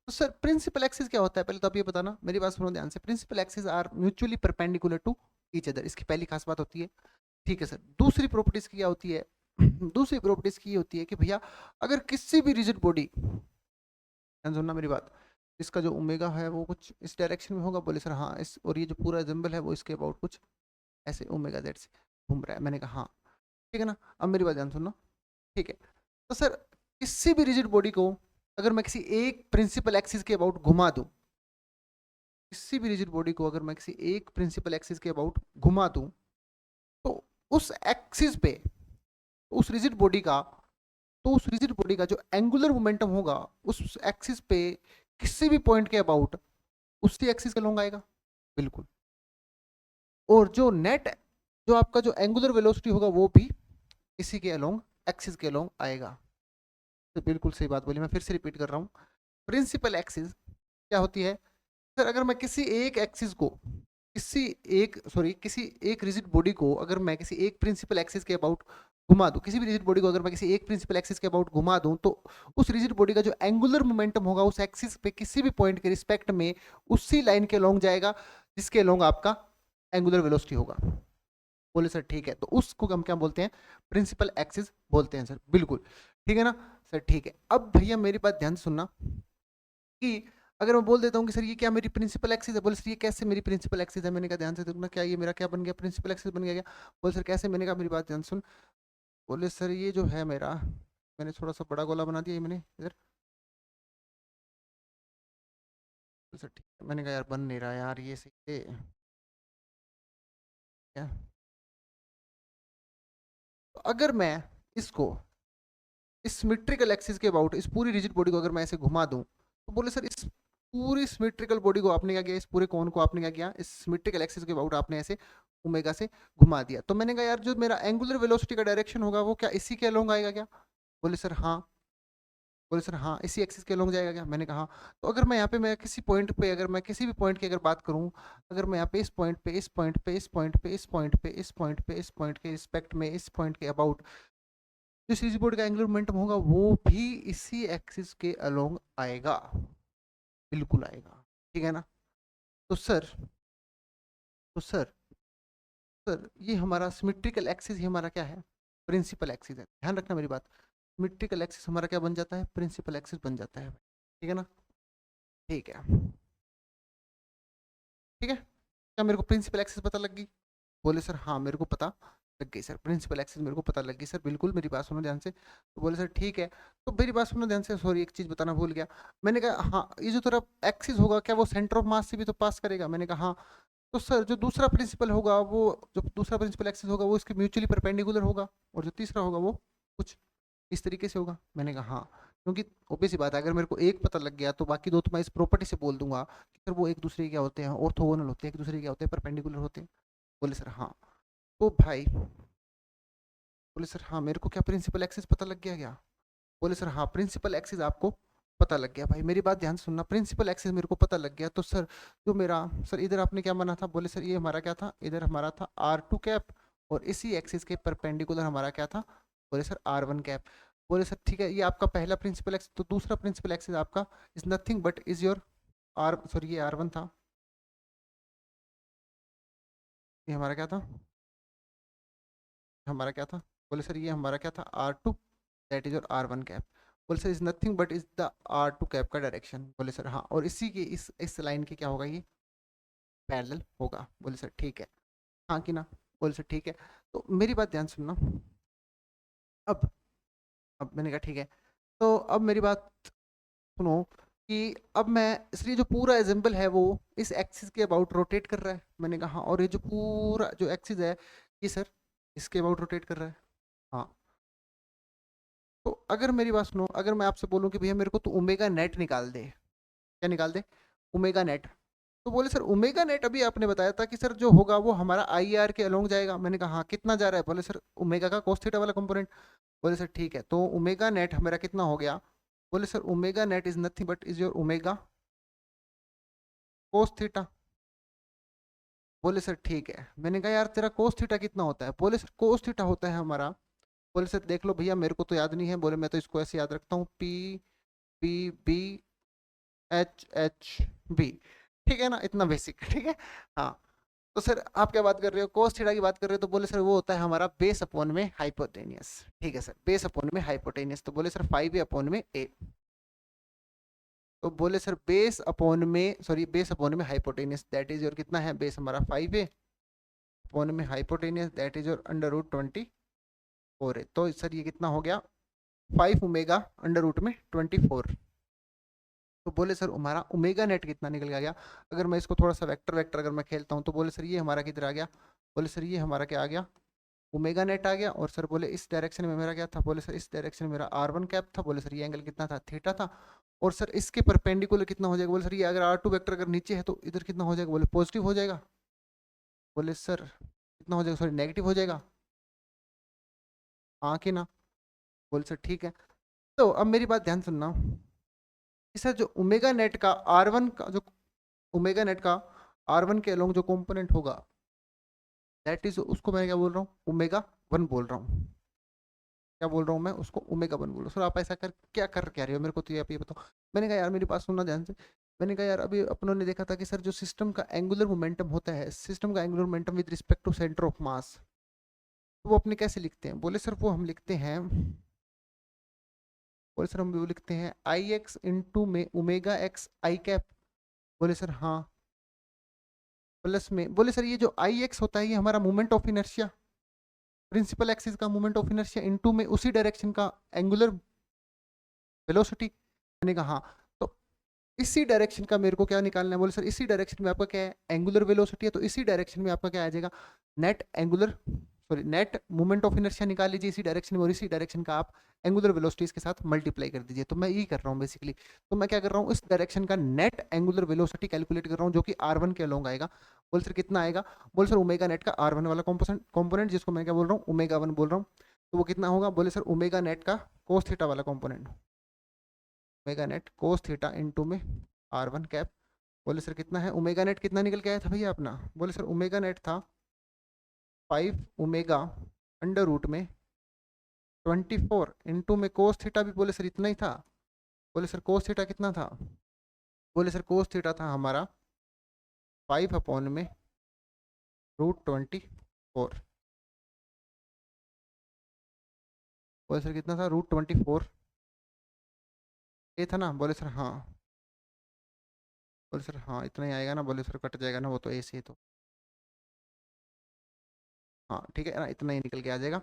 तो सर प्रिंसिपल एक्सिस क्या होता है, पहले तो आप ये बताना, मेरी बात सुनो ध्यान से। Principal axis are mutually perpendicular to each other, इसकी पहली खास बात होती है। ठीक है सर, दूसरी प्रॉपर्टीज की क्या होती है, दूसरी प्रॉपर्टीज की होती है कि भैया अगर किसी भी रिजिड बॉडी, ध्यान सुनना मेरी बात, इसका जो ओमेगा है वो कुछ इस डायरेक्शन में होगा। बोले सर हाँ, इस और ये जो पूरा जंबल है वो इसके अबाउट कुछ ऐसे ओमेगा जेड से घूम रहा है। मैंने कहा हाँ। ठीक है ना, अब मेरी बात ध्यान सुनना। ठीक है, तो सर किसी भी रिजिड बॉडी को अगर मैं किसी एक प्रिंसिपल एक्सिस के अबाउट घुमा दूं, किसी भी रिजिड बॉडी को अगर मैं किसी एक प्रिंसिपल एक्सिस के अबाउट घुमा दूं, तो उस एक्सिस पे, उस रिजिड बॉडी का, तो उस रिजिड बॉडी का जो एंगुलर मोमेंटम होगा उस एक्सिस पे किसी भी पॉइंट के अबाउट उसी एक्सिस का लॉन्ग आएगा। बिल्कुल, और जो नेट जो आपका जो एंगुलर वेलोसिटी होगा वो भी इसी के अलोंग, एक्सिस के अलोंग आएगा। तो बिल्कुल सही बात बोली, मैं फिर से रिपीट कर रहा हूँ। प्रिंसिपल एक्सिस क्या होती है सर? अगर मैं किसी एक एक्सिस को, किसी एक रिजिड बॉडी को अगर मैं किसी एक प्रिंसिपल एक्सिस के अबाउट घुमा दूं, किसी भी रिजिड बॉडी को अगर मैं किसी एक प्रिंसिपल एक्सिस के अबाउट घुमा दूं, तो उस रिजिड बॉडी का जो एंगुलर मोमेंटम होगा उस एक्सिस पे किसी भी पॉइंट के रिस्पेक्ट में उसी लाइन के अलोंग जाएगा जिसके अलोंग आपका एंगुलर वेलोसिटी होगा। बोले सर ठीक है, तो उसको हम क्या बोलते हैं? प्रिंसिपल एक्सिस बोलते हैं सर। बिल्कुल ठीक है ना सर? ठीक है। अब भैया मेरी बात ध्यान से सुनना कि अगर मैं बोल देता हूँ कि सर ये क्या मेरी प्रिंसिपल एक्सिस है, बोले सर ये कैसे मेरी प्रिंसिपल एक्सिस है? मैंने कहा ध्यान से देखना, क्या ये मेरा क्या बन गया? प्रिंसिपल एक्सिस बन गया क्या? बोले सर कैसे? मैंने कहा मेरी बात ध्यान से सुन। बोले सर ये जो है मेरा, मैंने थोड़ा सा बड़ा गोला बना दिया ये मैंने इधर। बोले सर ठीक है। मैंने कहा यार बन नहीं रहा यार ये सही है क्या? तो अगर मैं इसको इस सिमेट्रिकल एक्सिस के अबाउट इस पूरी रिजिड बॉडी को अगर मैं ऐसे घुमा दूं, तो बोले सर इस पूरी सिमेट्रिकल बॉडी को आपने क्या किया, इस पूरे कोन को आपने क्या किया, इस सिमेट्रिकल एक्सिस के अबाउट आपने ऐसे ओमेगा से घुमा दिया। तो मैंने कहा यार जो मेरा एंगुलर वेलोसिटी का डायरेक्शन होगा वो क्या इसी के अलोंग आएगा क्या? बोले सर हाँ। बोले सर हाँ इसी एक्सिस के अलोंग जाएगा क्या? मैंने कहा हाँ। तो अगर मैं यहाँ पे मैं किसी पॉइंट पे अगर मैं किसी भी पॉइंट की अगर बात करूँ, अगर मैं यहाँ पे इस पॉइंट पे इस पॉइंट पे इस पॉइंट पे इस पॉइंट पे इस पॉइंट पे इस पॉइंट के रिस्पेक्ट में इस पॉइंट के अबाउट जो सीजी बोर्ड का एंगुलर मोमेंटम होगा वो भी इसी एक्सिस के अलोंग आएगा। बिल्कुल आएगा। ठीक है ना? तो सर तो सर सर ये हमारा सिमेट्रिकल एक्सिस ही हमारा क्या है? प्रिंसिपल एक्सिस है। ध्यान रखना मेरी बात, सिमेट्रिकल एक्सिस हमारा क्या बन जाता है? प्रिंसिपल एक्सिस बन जाता है। ठीक है ना? ठीक है। ठीक है, क्या मेरे को प्रिंसिपल एक्सिस पता लग गई? बोले सर हाँ मेरे को पता लग गई सर, प्रिंसिपल एक्सिस मेरे को पता लग गई सर। बिल्कुल मेरी बात सुनो ध्यान से। तो बोले सर ठीक है। तो मेरी बात सुनो ध्यान से, सॉरी एक चीज बताना भूल गया। मैंने कहा हाँ ये जो तेरा एक्सिस होगा क्या वो सेंटर ऑफ मास से भी तो पास करेगा? मैंने कहा हाँ। तो सर जो दूसरा प्रिंसिपल होगा वो, जो दूसरा प्रिंसिपल एक्सिस होगा वो इसके म्यूचुअली परपेंडिकुलर होगा, और जो तीसरा होगा वो कुछ इस तरीके से होगा। मैंने कहा हाँ, क्योंकि ऑब्वियस सी बात है अगर मेरे को एक पता लग गया तो बाकी दो तो मैं इस प्रॉपर्टी से बोल दूंगा कि सर वो एक दूसरे के क्या होते हैं? ऑर्थोगोनल होते हैं, एक दूसरे के क्या होते हैं? परपेंडिकुलर होते हैं। बोले सर हाँ। तो भाई बोले सर हाँ मेरे को क्या प्रिंसिपल एक्सिस पता लग गया क्या? बोले सर हाँ प्रिंसिपल एक्सिस आपको पता लग गया। भाई मेरी बात ध्यान से सुनना, प्रिंसिपल एक्सिस मेरे को पता लग गया तो सर जो मेरा, सर इधर आपने क्या माना था? बोले सर ये हमारा क्या था? इधर हमारा था R2 कैप, और इसी एक्सिस के परपेंडिकुलर हमारा क्या था? बोले सर R1 कैप। बोले सर ठीक है, ये आपका पहला प्रिंसिपल एक्सिस। तो दूसरा प्रिंसिपल एक्सिस आपका is nothing but is your R, sorry ये R1 था, ये हमारा क्या था? हमारा क्या था? बोले सर ये हमारा क्या था? R2, that is your R1 cap. बोले sir is nothing but is the R2 cap का डायरेक्शन। बोले सर हाँ, और इसी के इस लाइन के क्या होगा? ये पैरेलल होगा। बोले सर ठीक है। हाँ कि ना? बोले सर ठीक है। तो मेरी बात ध्यान सुनना। अब अब मैंने कहा ठीक है। तो अब मेरी बात सुनो कि अब मैं, इसलिए जो पूरा एग्जाम्पल है वो इस एक्सिस के अबाउट रोटेट कर रहा है। मैंने कहा हाँ, और ये जो पूरा जो एक्सिस है ये सर इसके अबाउट रोटेट कर रहा है। हाँ। तो अगर मेरी बात सुनो, अगर मैं आपसे बोलूं कि भैया मेरे को तो ओमेगा नेट निकाल दे, क्या निकाल दे? Omega net. तो बोले सर ओमेगा नेट अभी आपने बताया था कि सर जो होगा वो हमारा आई आर के अलोंग जाएगा। मैंने कहा हाँ कितना जा रहा है? बोले सर ओमेगा का कोस थीटा वाला कंपोनेंट। बोले सर ठीक है, तो ओमेगा नेट हमारा कितना हो गया? बोले sir omega net is nothing but is your omega cos theta. बोले सर ठीक है। मैंने कहा यार तेरा कोस थीटा कितना होता है? बोले सर कोस थीटा होता है हमारा, बोले सर देख लो भैया मेरे को तो याद नहीं है। बोले मैं तो इसको ऐसे याद रखता हूँ, P P B H H B. ठीक है ना? इतना बेसिक ठीक है। हाँ। तो सर आप क्या बात कर रहे हो? कोस थीटा की बात कर रहे हो। तो बोले सर वो होता है हमारा बेस अपॉन में हाइपोटेनियस। ठीक है सर, बेस अपॉन में हाइपोटेनियस। तो बोले सर 5a अपॉन में a। तो बोले सर बेस अपॉन में, सॉरी बेस अपॉन में हाइपोटेनियस, दैट इज योर कितना है? बेस हमारा 5a अपॉन में हाइपोटेनियस, दैट इज योर √24 है। तो सर ये कितना हो गया? 5 ओमेगा √24। तो बोले सर हमारा ओमेगा नेट कितना निकल गया? अगर मैं इसको थोड़ा सा वेक्टर वेक्टर अगर मैं खेलता हूँ तो बोले सर ये हमारा किधर आ गया? बोले सर ये हमारा क्या आ गया? ओमेगा नेट आ गया। और सर बोले इस डायरेक्शन में मेरा क्या था? बोले सर इस डायरेक्शन में मेरा R1 कैप था। बोले सर ये एंगल कितना था? थीटा था। और सर इसके परपेंडिकुलर कितना हो जाएगा? बोले सर ये अगर R2 वेक्टर अगर नीचे है तो इधर कितना हो जाएगा? बोले पॉजिटिव हो जाएगा। बोले सर कितना हो जाएगा, सॉरी नेगेटिव हो जाएगा, हाँ कि ना? बोले सर ठीक है। तो अब मेरी बात ध्यान सुनना कि सर जो ओमेगा नेट का R1 का जो ओमेगा नेट का R1 के अलोंग जो कंपोनेंट होगा दैट इज, उसको मैं क्या बोल रहा हूँ, ओमेगा 1 बोल रहा हूँ। क्या बोल रहा हूँ मैं उसको, ओमेगा 1 बोल रहा हूँ। सर आप ऐसा कर क्या रहे हो, मेरे को तो ये आप ये बताओ। मैंने कहा यार मेरी बात सुनना ध्यान से। मैंने कहा यार अभी अपनों ने देखा था कि सर जो सिस्टम का एंगुलर मोमेंटम होता है, सिस्टम का angular momentum with respect to centre of mass, तो वो अपने कैसे लिखते हैं? बोले सर वो हम लिखते हैं, बोले सर हम वो लिखते हैं आई एक्स इंटू में ओमेगा एक्स आई कैप। बोले सर हाँ, प्लस में, बोले सर ये जो आई एक्स होता है ये हमारा moment of inertia, principal axis का मोमेंट ऑफ इनर्शिया इंटू में उसी डायरेक्शन का एंगुलर वेलोसिटी। मैंने कहा हाँ, तो इसी डायरेक्शन का मेरे को क्या निकालना है? बोले सर इसी डायरेक्शन में आपका क्या है, एंगुलर वेलोसिटी है, तो इसी डायरेक्शन में आपका क्या आ जाएगा, net angular, sorry net moment of inertia निकाल लीजिए इसी डायरेक्शन में, और इसी डायरेक्शन का आप एंगुलर वेलोसिटीज के साथ मल्टीप्लाई कर दीजिए। तो मैं यही कर रहा हूँ बेसिकली। तो मैं क्या कर रहा हूँ, इस डायरेक्शन का नेट एंगुलर वेलोसिटी कैलकुलेट कर रहा हूँ जो कि R1 के अलोंग आएगा। बोल सर कितना आएगा? बोल सर ओमेगा नेट का R1 वाला कॉम्पोनेंट जिसको मैं क्या बोल रहा हूँ, ओमेगा 1 बोल रहा हूँ, तो वो कितना होगा? बोले सर ओमेगा नेट का कोस थीटा वाला component, omega net cos theta into में R1 कैप। बोले सर कितना है, ओमेगा नेट कितना निकल के आया था भैया अपना? बोले सर ओमेगा नेट था 5 ओमेगा अंडर रूट में 24 इंटू में कोस थीटा भी, बोले सर इतना ही था। बोले सर कोस थीटा कितना था? बोले सर कोस थीटा था हमारा 5 अपॉन में √24। बोले सर कितना था, √24 ये था ना? बोले सर हाँ। बोले सर हाँ इतना ही आएगा ना? बोले सर कट जाएगा ना, वो तो ऐसे ही तो, हाँ ठीक है ना, इतना ही निकल के आ जाएगा।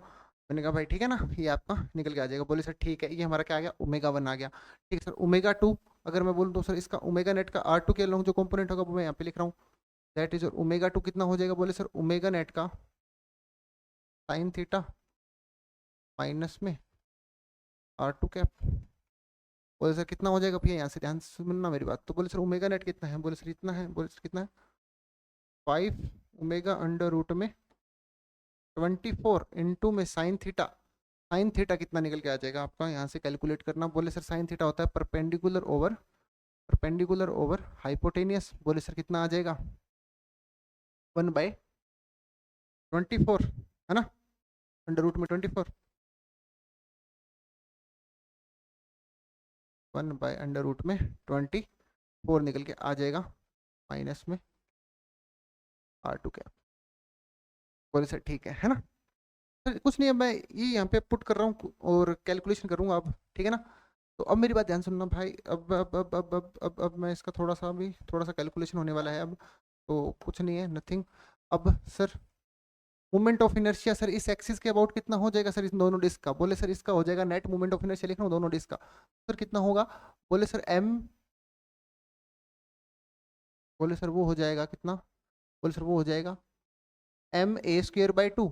मैंने कहा भाई ठीक है ना, ये आपका निकल के आ जाएगा। बोले सर ठीक है, ये हमारा क्या आ गया, ओमेगा 1 आ गया। ठीक है सर, ओमेगा 2 अगर मैं बोल दूँ सर इसका ओमेगा नेट का R2 के अलॉन्ग जो कंपोनेंट होगा वो मैं यहाँ पे लिख रहा हूँ, दैट इज ओमेगा 2 कितना हो जाएगा? बोले सर ओमेगा नेट का साइन थीटा माइनस में R2 कैप। बोले सर कितना हो जाएगा भैया, यहाँ से ध्यान से सुनना मेरी बात। तो बोले सर ओमेगा नेट कितना है? बोले सर इतना है। बोले सर कितना है, 5 ओमेगा अंडर रूट में 24 इंटू में साइन थीटा। साइन थीटा कितना निकल के आ जाएगा आपका, यहाँ से कैलकुलेट करना। बोले सर साइन थीटा होता है परपेंडिकुलर ओवर हाइपोटेनियस। बोले सर कितना आ जाएगा, 1/24 है ना, अंडर रूट में 24, 1/√24 निकल के आ जाएगा माइनस में R2 कैप। बोले सर ठीक है ना? सर कुछ नहीं है, मैं ये यहाँ पे पुट कर रहा हूँ और कैलकुलेशन करूँगा अब, ठीक है ना? तो अब मेरी बात ध्यान सुनना भाई, अब मैं इसका थोड़ा सा, अभी थोड़ा सा कैलकुलेशन होने वाला है अब, तो कुछ नहीं है, नथिंग। अब sir moment of inertia sir इस एक्सिस के अबाउट कितना हो जाएगा सर, इन दोनों डिस्क का? बोले सर इसका हो जाएगा नेट मोमेंट ऑफ इनर्शिया लिख रहा हूँ दोनों डिस्क का, सर कितना होगा? बोले सर एम, बोले सर वो हो जाएगा कितना? बोले सर वो हो जाएगा ma²/2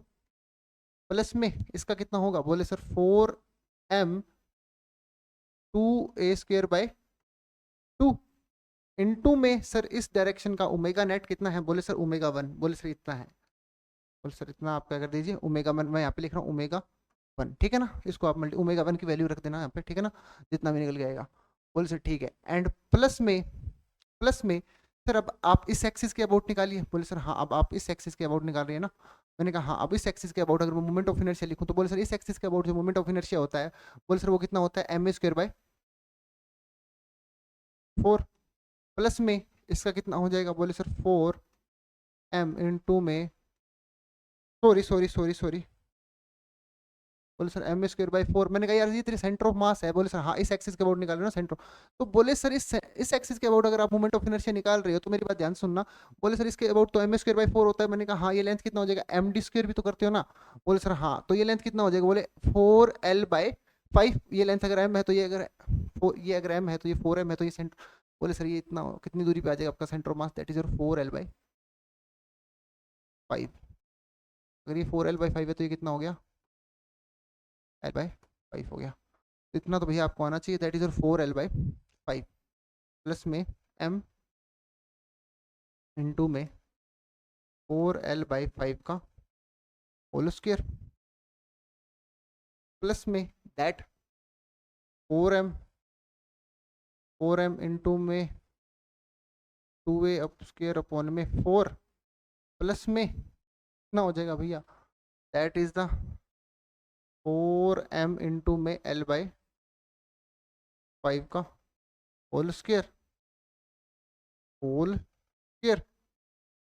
प्लस में इसका कितना होगा? बोले सर 4m2a² 2 इंटू में सर इस डायरेक्शन का ओमेगा नेट कितना है? बोले सर ओमेगा 1। बोले सर इतना है। बोले सर इतना आप क्या कर दीजिए, ओमेगा 1 मैं यहाँ पे लिख रहा हूँ ओमेगा 1, ठीक है ना? इसको आप मल्टी ओमेगा 1 की वैल्यू रख देना यहाँ पे, ठीक है ना, जितना भी निकल के आएगा। बोले सर ठीक है, एंड प्लस में सर अब आप इस एक्सिस के अबाउट निकालिए। बोले सर हाँ, अब आप इस एक्सिस के अबाउट निकाल रही है ना? मैंने कहा हाँ, अब इस एक्सिस के अबाउट अगर मैं मोमेंट ऑफ इनर्शिया लिखूं तो बोले सर इस एक्सिस के अबाउट जो मोमेंट ऑफ इनर्शिया होता है, बोले सर वो कितना होता है, ma²/4 प्लस में इसका कितना हो जाएगा? बोले सर 4m इंटू में, सॉरी, बोले सर ma²/4। मैंने कहा यार ये तेरी सेंटर ऑफ मास है। बोले सर हाँ, इस एक्सिस के अबाउट निकाल रहे हो ना सेंटर। तो बोले सर इस एक्सिस के अबाउट अगर आप मोमेंट ऑफ इनर्शिया निकाल रहे हो तो मेरी बात ध्यान सुनना। बोले सर इसके अबाउट तो ma²/4 होता है। मैंने कहा हाँ, ये लेंथ कितना हो जाएगा, md² भी तो करते हो ना? बोले सर हाँ, तो ये लेंथ कितना हो जाएगा? बोले 4l/5। ये लेंथ अगर m है तो ये अगर m है तो ये 4m है तो ये सेंटर। बोले सर ये इतना कितनी दूरी पे आ जाएगा आपका centre of mass, that is your 4l/5। अगर ये 4l/5 है तो ये कितना हो गया, l/5 हो गया। तो इतना तो भैया आपको आना चाहिए, that is your 4l/5 plus में m इंटू में 4l/5 का होल स्क्वायर प्लस में दैट 4m इंटू में 2a अप स्क्वायर अपॉन में 4 प्लस में कितना हो जाएगा भैया, that is the 4m into में L/5 का होल स्क्वायर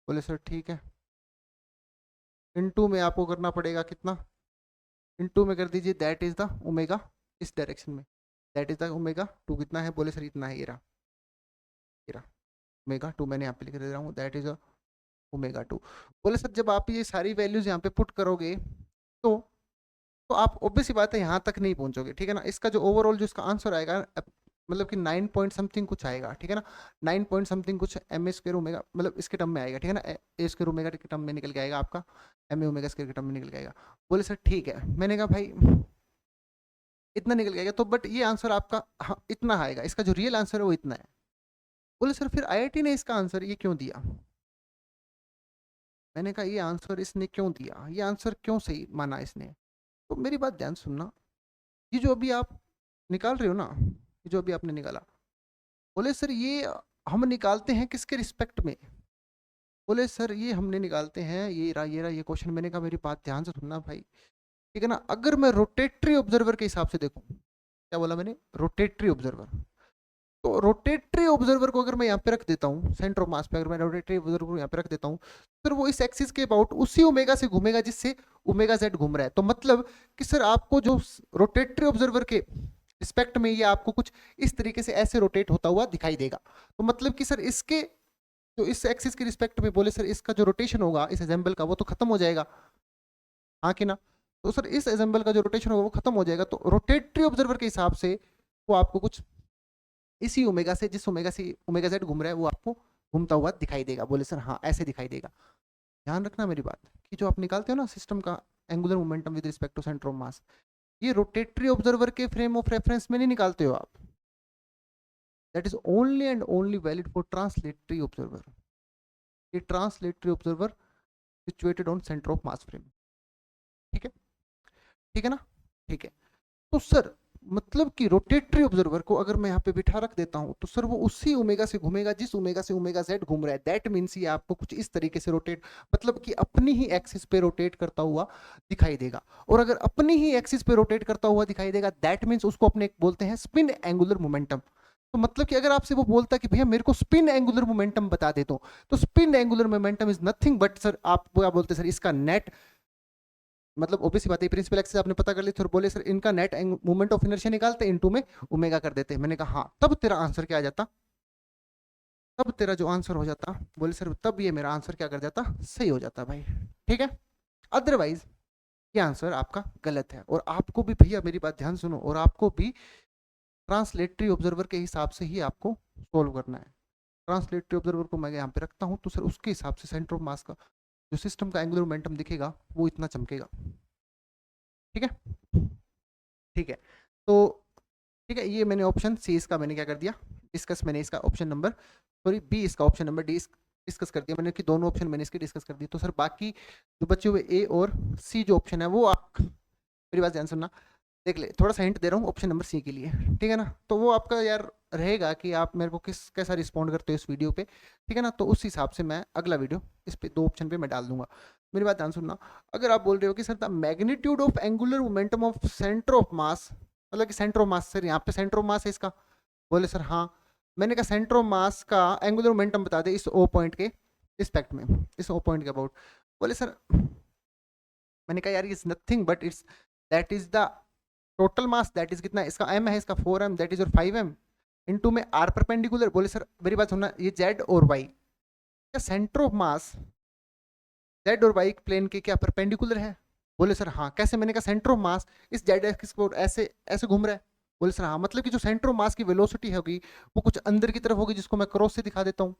बोले सर ठीक है। इनटू में आपको करना पड़ेगा कितना, इनटू में कर दीजिए दैट इज द ओमेगा, इस डायरेक्शन में दैट इज द ओमेगा 2 कितना है, बोले सर इतना है, ये रहा ओमेगा 2 मैंने यहाँ पे लिख दे रहा हूँ, दैट इज ओमेगा 2। बोले सर जब आप ये सारी वैल्यूज यहाँ पे पुट करोगे तो आप ऑब्वियस बात है यहाँ तक नहीं पहुंचोगे, ठीक है ना। इसका जो ओवरऑल जो इसका आंसर आएगा मतलब कि 9 पॉइंट समथिंग कुछ आएगा, ठीक है ना, 9 पॉइंट समथिंग कुछ एम स्क्वायर ओमेगा मतलब इसके टर्म में आएगा, ठीक है ना, ए स्क्वायर ओमेगा के टर्म में निकल के आएगा आपका, एम ए ओमेगा स्क्वायर के टर्म में निकल के आएगा। बोले सर ठीक है, मैंने कहा भाई इतना निकल गया तो बट ये आंसर आपका हाँ, इतना आएगा, इसका जो रियल आंसर है वो इतना है। बोले सर फिर आईआईटी ने इसका आंसर ये क्यों दिया, मैंने कहा ये आंसर इसने क्यों दिया, ये आंसर क्यों सही माना इसने। तो मेरी बात ध्यान सुनना, ये जो अभी आप निकाल रहे हो ना, ये जो अभी आपने निकाला, बोले सर ये हम निकालते हैं किसके रिस्पेक्ट में, बोले सर ये हमने निकालते हैं ये क्वेश्चन, मैंने कहा मेरी बात ध्यान से सुनना भाई, ठीक है ना। अगर मैं रोटेटरी ऑब्जर्वर के हिसाब से देखूं, क्या बोला मैंने, रोटेटरी ऑब्जर्वर, तो रोटेटरी ऑब्जर्वर को अगर मैं यहाँ पे रख देता हूँ सेंटर ऑफ मास पे, अगर मैं रोटेटरी ऑब्जर्वर को यहाँ पे रख देता हूँ, फिर वो इस एक्सिस के अबाउट उसी ओमेगा से घूमेगा जिससे ओमेगा जेड घूम रहा है। तो मतलब कि सर आपको जो रोटेटरी ऑब्जर्वर के रिस्पेक्ट में ये आपको कुछ इस तरीके से ऐसे रोटेट होता हुआ दिखाई देगा। तो मतलब कि सर इसके जो इस एक्सिस के रिस्पेक्ट में, बोले सर इसका जो रोटेशन होगा इस एग्जाम्पल का वो तो खत्म हो जाएगा, हाँ कि ना। तो सर इस एग्जाम्पल का जो रोटेशन होगा वो खत्म हो जाएगा, तो रोटेटरी ऑब्जर्वर के हिसाब से वो आपको कुछ इसी ओमेगा से, जिस ओमेगा से ओमेगा जेड घूम रहा है वो आपको घूमता हुआ दिखाई देगा। बोले सर हाँ ऐसे दिखाई देगा। ध्यान रखना मेरी बात कि जो आप निकालते हो ना सिस्टम का angular momentum with respect to centre of mass, ये रोटेटरी ऑब्जर्वर के फ्रेम ऑफ रेफरेंस में नहीं निकालते हो आप, that is only and only valid for translatory observer. ये translatory observer situated on centre of mass frame, ठीक है, ठीक है ना, ठीक है। तो सर मतलब कि रोटेटरी ऑब्जर्वर को अगर मैं यहाँ पे बिठा रख देता हूँ तो सर वो उसी ओमेगा से घूमेगा जिस ओमेगा से ओमेगा जेड घूम रहा है। दैट मीन्स ये आपको कुछ इस तरीके से रोटेट, मतलब कि अपनी ही एक्सिस पे रोटेट करता हुआ दिखाई देगा। और अगर अपनी ही एक्सिस पे रोटेट करता हुआ दिखाई देगा दैट मीन्स उसको अपने बोलते हैं स्पिन एंगुलर मोमेंटम। तो मतलब कि अगर आपसे वो बोलता कि भैया मेरे को स्पिन एंगुलर मोमेंटम बता दे, तो spin angular momentum is nothing but sir आप क्या बोलते सर इसका नेट, मतलब ओबीसी बात है प्रिंसिपल एक्सिस आपने पता कर ली, तो बोले सर इनका नेट मोमेंट ऑफ इनर्शिया निकालते इनटू में ओमेगा कर देते। मैंने कहा हाँ, तब तेरा आंसर क्या आ जाता, तब तेरा जो आंसर हो जाता, बोले सर तब ये मेरा आंसर क्या कर जाता, सही हो जाता भाई, ठीक है। अदरवाइज ये आंसर आपका गलत है। और आपको भी भैया मेरी बात ध्यान सुनो, और आपको भी ट्रांसलेटरी ऑब्जर्वर के हिसाब से ही आपको सोल्व करना है। ट्रांसलेटरी ऑब्जर्वर को मैं यहाँ पे रखता हूँ तो सर उसके हिसाब से सेंटर ऑफ मास का जो सिस्टम का एंगुलर मोमेंटम दिखेगा वो इतना चमकेगा, ठीक है, ठीक है। तो ठीक है, ये मैंने ऑप्शन सी इसका मैंने क्या कर दिया डिस्कस, मैंने इसका ऑप्शन नंबर सॉरी बी इसका ऑप्शन नंबर डी डिस्कस कर दिया मैंने, कि दोनों ऑप्शन मैंने इसके डिस्कस कर दिए। तो सर बाकी जो बचे हुए ए और सी जो ऑप्शन है वो आप मेरी बात ध्यान सुनना, देख ले थोड़ा सा हिंट दे रहा हूँ ऑप्शन नंबर सी के लिए, ठीक है ना। तो वो आपका यार रहेगा कि आप मेरे को कैसा रिस्पॉन्ड करते हो इस वीडियो पे, ठीक है ना। तो उस हिसाब से मैं अगला वीडियो इस पे दो ऑप्शन पे मैं डाल दूंगा। मेरी बात ध्यान सुनना, अगर आप बोल रहे हो कि sir the magnitude of angular momentum of centre of मास, मतलब कि सेंटर ऑफ मास सर यहाँ पे सेंटर ऑफ मास है इसका, बोले सर हाँ, मैंने कहा सेंटर ऑफ मास का एंगुलर मोमेंटम बता दे इस ओ पॉइंट के रिस्पेक्ट में, इस ओ पॉइंट के अबाउट। बोले सर मैंने कहा यार is nothing but it's that is the total mass, that is कितना इसका m है, इसका 4m, दैट इज और 5m इनटू में r परपेंडिकुलर। बोले सर मेरी बात सुनना, ये z और y क्या सेंटर ऑफ मास z और y प्लेन के क्या परपेंडिकुलर है, बोले सर हाँ। कैसे, मैंने कहा सेंटर ऑफ मास इस z एक्सिस को ऐसे ऐसे घूम रहा है, बोले सर हाँ, मतलब कि जो सेंटर ऑफ मास की वेलोसिटी होगी वो कुछ अंदर की तरफ होगी जिसको मैं क्रॉस से दिखा देता हूँ,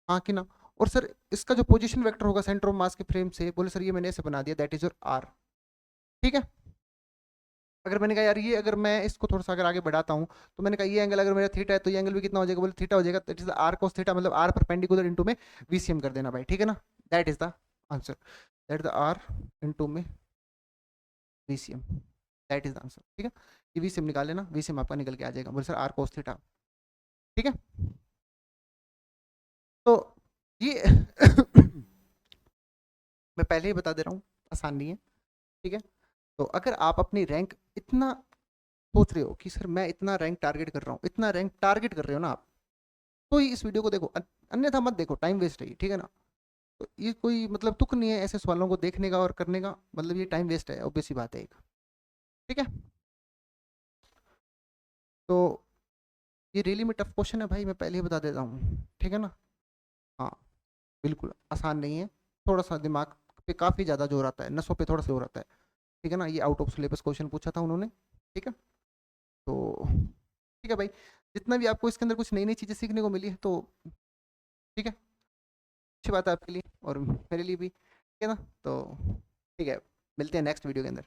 हाँ कि ना। और सर इसका जो पोजीशन वेक्टर होगा सेंटर ऑफ मास के फ्रेम से, बोले सर ये मैंने ऐसे बना दिया दैट इज योर r, ठीक है। अगर मैंने कहा यार ये अगर मैं इसको थोड़ा सा अगर आगे बढ़ाता हूँ तो मैंने कहा ये एंगल अगर मेरा थीटा है तो ये एंगल भी कितना हो जाएगा, बोले थीटा हो जाएगा, that is R cos theta, मतलब आर परपेंडिकुलर इनटू में वीसीएम कर देना भाई, ठीक है ना, that is the answer. That the R into में VCM, that is the answer. ठीक है, ये VCM निकाल लेना, VCM आपका निकल के आ जाएगा। बोले सर R cos थीटा। ठीक है, तो ये मैं पहले ही बता दे रहा हूँ, आसान नहीं है। ठीक है, तो अगर आप अपनी रैंक इतना सोच रहे हो कि सर मैं इतना रैंक टारगेट कर रहा हूँ, इतना रैंक टारगेट कर रहे हो ना आप, तो ही इस वीडियो को देखो, अन्यथा मत देखो, टाइम वेस्ट है ये। ठीक है ना, तो ये कोई मतलब तुक नहीं है ऐसे सवालों को देखने का और करने का, मतलब ये टाइम वेस्ट है, ऑब्वियस सी बात है एक। ठीक है, तो ये रियली में टफ क्वेश्चन है भाई, मैं पहले ही बता देता हूँ। ठीक है ना, हाँ बिल्कुल आसान नहीं है, थोड़ा सा दिमाग पे काफ़ी ज़्यादा जोर आता है, नसों पे थोड़ा सा जोर आता है। ठीक है ना, ये आउट ऑफ सिलेबस क्वेश्चन पूछा था उन्होंने। ठीक है, तो ठीक है भाई, जितना भी आपको इसके अंदर कुछ नई नई चीज़ें सीखने को मिली है तो ठीक है, अच्छी बात है आपके लिए और मेरे लिए भी। ठीक है ना, तो ठीक है, मिलते हैं नेक्स्ट वीडियो के अंदर।